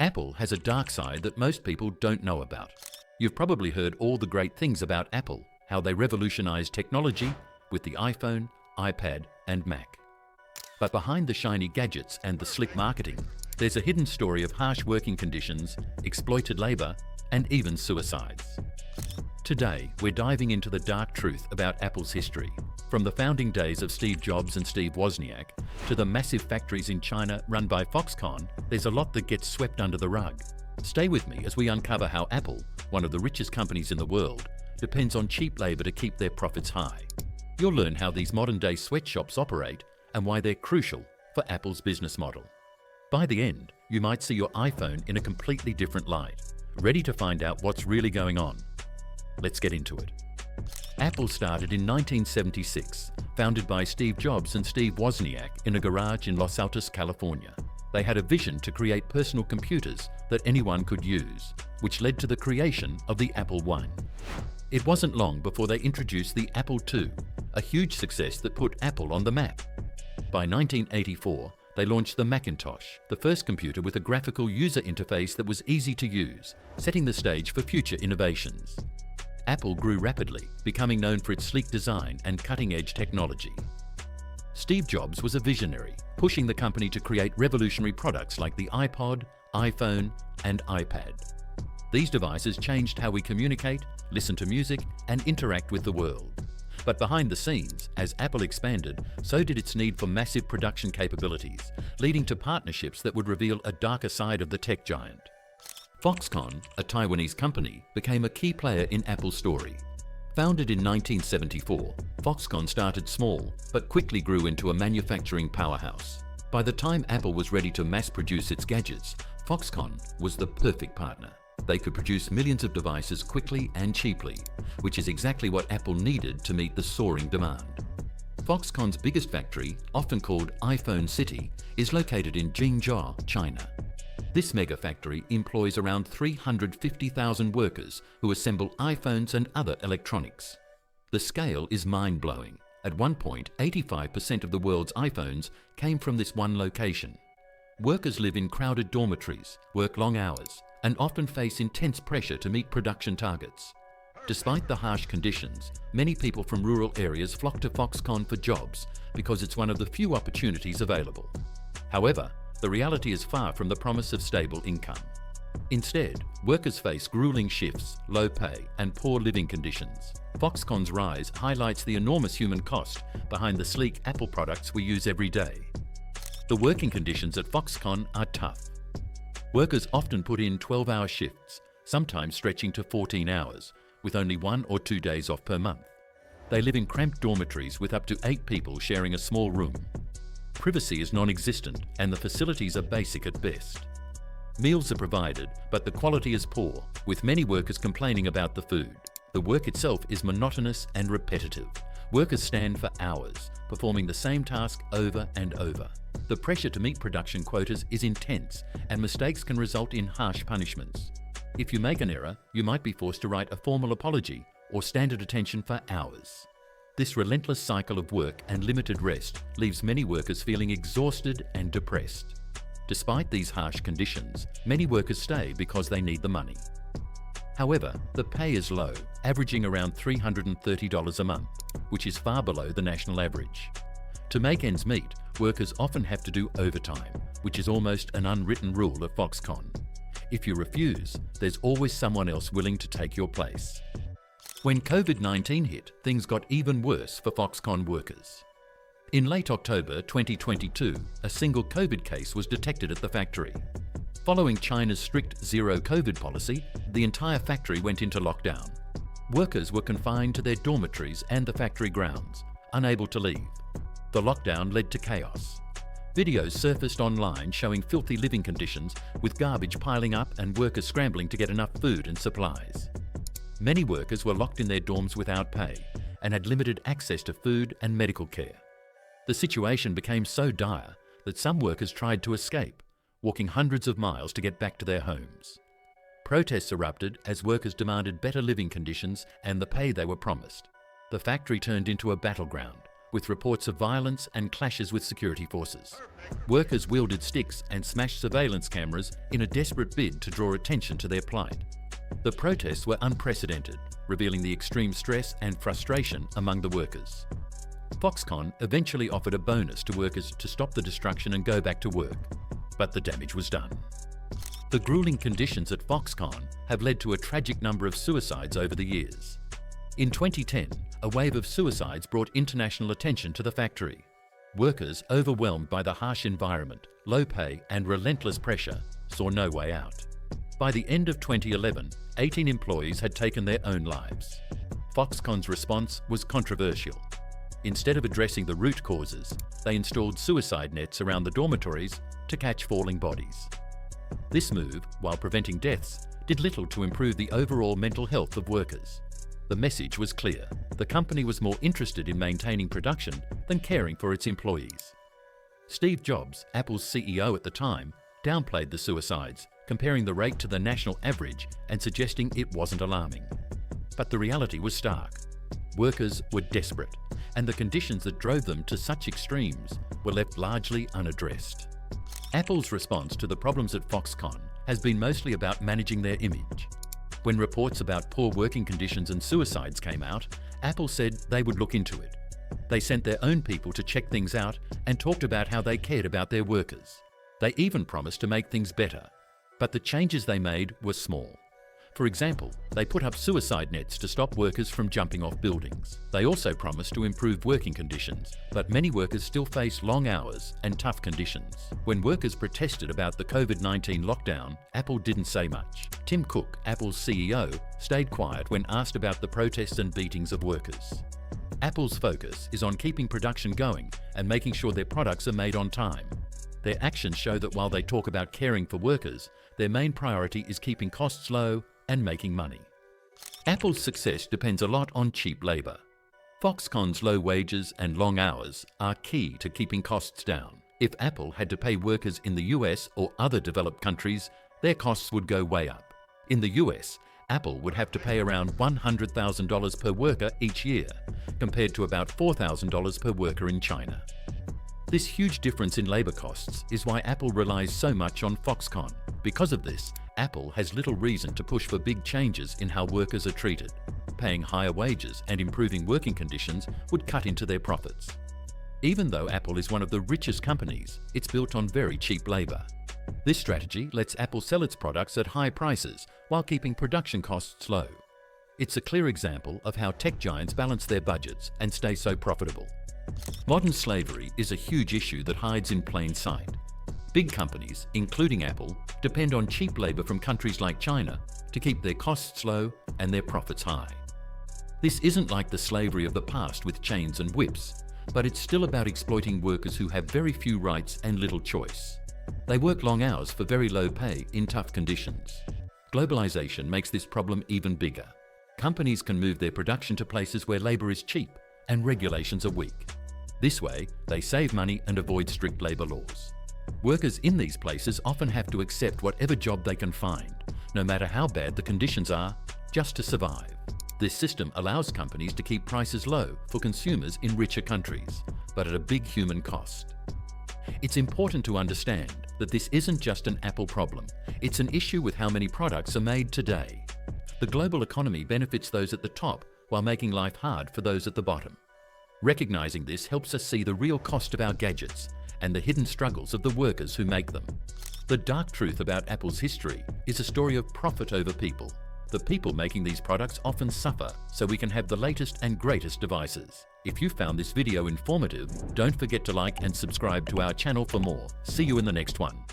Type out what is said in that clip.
Apple has a dark side that most people don't know about. You've probably heard all the great things about Apple, how they revolutionized technology with the iPhone, iPad, and Mac. But behind the shiny gadgets and the slick marketing, there's a hidden story of harsh working conditions, exploited labor, and even suicides. Today, we're diving into the dark truth about Apple's history, from the founding days of Steve Jobs and Steve Wozniak to the massive factories in China run by Foxconn. There's a lot that gets swept under the rug. Stay with me as we uncover how Apple, one of the richest companies in the world, depends on cheap labor to keep their profits high. You'll learn how these modern-day sweatshops operate and why they're crucial for Apple's business model. By the end, you might see your iPhone in a completely different light. Ready to find out what's really going on? Let's get into it. Apple started in 1976, founded by Steve Jobs and Steve Wozniak in a garage in Los Altos, California. They had a vision to create personal computers that anyone could use, which led to the creation of the Apple I. It wasn't long before they introduced the Apple II, a huge success that put Apple on the map. By 1984, they launched the Macintosh, the first computer with a graphical user interface that was easy to use, setting the stage for future innovations. Apple grew rapidly, becoming known for its sleek design and cutting-edge technology. Steve Jobs was a visionary, pushing the company to create revolutionary products like the iPod, iPhone, and iPad. These devices changed how we communicate, listen to music, and interact with the world. But behind the scenes, as Apple expanded, so did its need for massive production capabilities, leading to partnerships that would reveal a darker side of the tech giant. Foxconn, a Taiwanese company, became a key player in Apple's story. Founded in 1974, Foxconn started small but quickly grew into a manufacturing powerhouse. By the time Apple was ready to mass-produce its gadgets, Foxconn was the perfect partner. They could produce millions of devices quickly and cheaply, which is exactly what Apple needed to meet the soaring demand. Foxconn's biggest factory, often called iPhone City, is located in Jingzhou, China. This mega factory employs around 350,000 workers who assemble iPhones and other electronics. The scale is mind-blowing. At one point, 85% of the world's iPhones came from this one location. Workers live in crowded dormitories, work long hours, and often face intense pressure to meet production targets. Despite the harsh conditions, many people from rural areas flock to Foxconn for jobs because it's one of the few opportunities available. However, the reality is far from the promise of stable income. Instead, workers face grueling shifts, low pay, and poor living conditions. Foxconn's rise highlights the enormous human cost behind the sleek Apple products we use every day. The working conditions at Foxconn are tough. Workers often put in 12-hour shifts, sometimes stretching to 14 hours, with only 1 or 2 days off per month. They live in cramped dormitories with up to 8 people sharing a small room. Privacy is non-existent and the facilities are basic at best. Meals are provided, but the quality is poor, with many workers complaining about the food. The work itself is monotonous and repetitive. Workers stand for hours, performing the same task over and over. The pressure to meet production quotas is intense, and mistakes can result in harsh punishments. If you make an error, you might be forced to write a formal apology or stand at attention for hours. This relentless cycle of work and limited rest leaves many workers feeling exhausted and depressed. Despite these harsh conditions, many workers stay because they need the money. However, the pay is low, averaging around $330 a month, which is far below the national average. To make ends meet, workers often have to do overtime, which is almost an unwritten rule at Foxconn. If you refuse, there's always someone else willing to take your place. When COVID-19 hit, things got even worse for Foxconn workers. In late October 2022, a single COVID case was detected at the factory. Following China's strict zero-COVID policy, the entire factory went into lockdown. Workers were confined to their dormitories and the factory grounds, unable to leave. The lockdown led to chaos. Videos surfaced online showing filthy living conditions, with garbage piling up and workers scrambling to get enough food and supplies. Many workers were locked in their dorms without pay and had limited access to food and medical care. The situation became so dire that some workers tried to escape, walking hundreds of miles to get back to their homes. Protests erupted as workers demanded better living conditions and the pay they were promised. The factory turned into a battleground, with reports of violence and clashes with security forces. Workers wielded sticks and smashed surveillance cameras in a desperate bid to draw attention to their plight. The protests were unprecedented, revealing the extreme stress and frustration among the workers. Foxconn eventually offered a bonus to workers to stop the destruction and go back to work, but the damage was done. The grueling conditions at Foxconn have led to a tragic number of suicides over the years. In 2010, a wave of suicides brought international attention to the factory. Workers, overwhelmed by the harsh environment, low pay and relentless pressure, saw no way out. By the end of 2011, 18 employees had taken their own lives. Foxconn's response was controversial. Instead of addressing the root causes, they installed suicide nets around the dormitories to catch falling bodies. This move, while preventing deaths, did little to improve the overall mental health of workers. The message was clear. The company was more interested in maintaining production than caring for its employees. Steve Jobs, Apple's CEO at the time, downplayed the suicides, comparing the rate to the national average and suggesting it wasn't alarming. But the reality was stark. Workers were desperate, and the conditions that drove them to such extremes were left largely unaddressed. Apple's response to the problems at Foxconn has been mostly about managing their image. When reports about poor working conditions and suicides came out, Apple said they would look into it. They sent their own people to check things out and talked about how they cared about their workers. They even promised to make things better, but the changes they made were small. For example, they put up suicide nets to stop workers from jumping off buildings. They also promised to improve working conditions, but many workers still face long hours and tough conditions. When workers protested about the COVID-19 lockdown, Apple didn't say much. Tim Cook, Apple's CEO, stayed quiet when asked about the protests and beatings of workers. Apple's focus is on keeping production going and making sure their products are made on time. Their actions show that while they talk about caring for workers, their main priority is keeping costs low and making money. Apple's success depends a lot on cheap labour. Foxconn's low wages and long hours are key to keeping costs down. If Apple had to pay workers in the US or other developed countries, their costs would go way up. In the US, Apple would have to pay around $100,000 per worker each year, compared to about $4,000 per worker in China. This huge difference in labour costs is why Apple relies so much on Foxconn. Because of this, Apple has little reason to push for big changes in how workers are treated. Paying higher wages and improving working conditions would cut into their profits. Even though Apple is one of the richest companies, it's built on very cheap labour. This strategy lets Apple sell its products at high prices while keeping production costs low. It's a clear example of how tech giants balance their budgets and stay so profitable. Modern slavery is a huge issue that hides in plain sight. Big companies, including Apple, depend on cheap labour from countries like China to keep their costs low and their profits high. This isn't like the slavery of the past with chains and whips, but it's still about exploiting workers who have very few rights and little choice. They work long hours for very low pay in tough conditions. Globalization makes this problem even bigger. Companies can move their production to places where labour is cheap and regulations are weak. This way, they save money and avoid strict labour laws. Workers in these places often have to accept whatever job they can find, no matter how bad the conditions are, just to survive. This system allows companies to keep prices low for consumers in richer countries, but at a big human cost. It's important to understand that this isn't just an Apple problem. It's an issue with how many products are made today. The global economy benefits those at the top while making life hard for those at the bottom. Recognizing this helps us see the real cost of our gadgets and the hidden struggles of the workers who make them. The dark truth about Apple's history is a story of profit over people. The people making these products often suffer so we can have the latest and greatest devices. If you found this video informative, don't forget to like and subscribe to our channel for more. See you in the next one.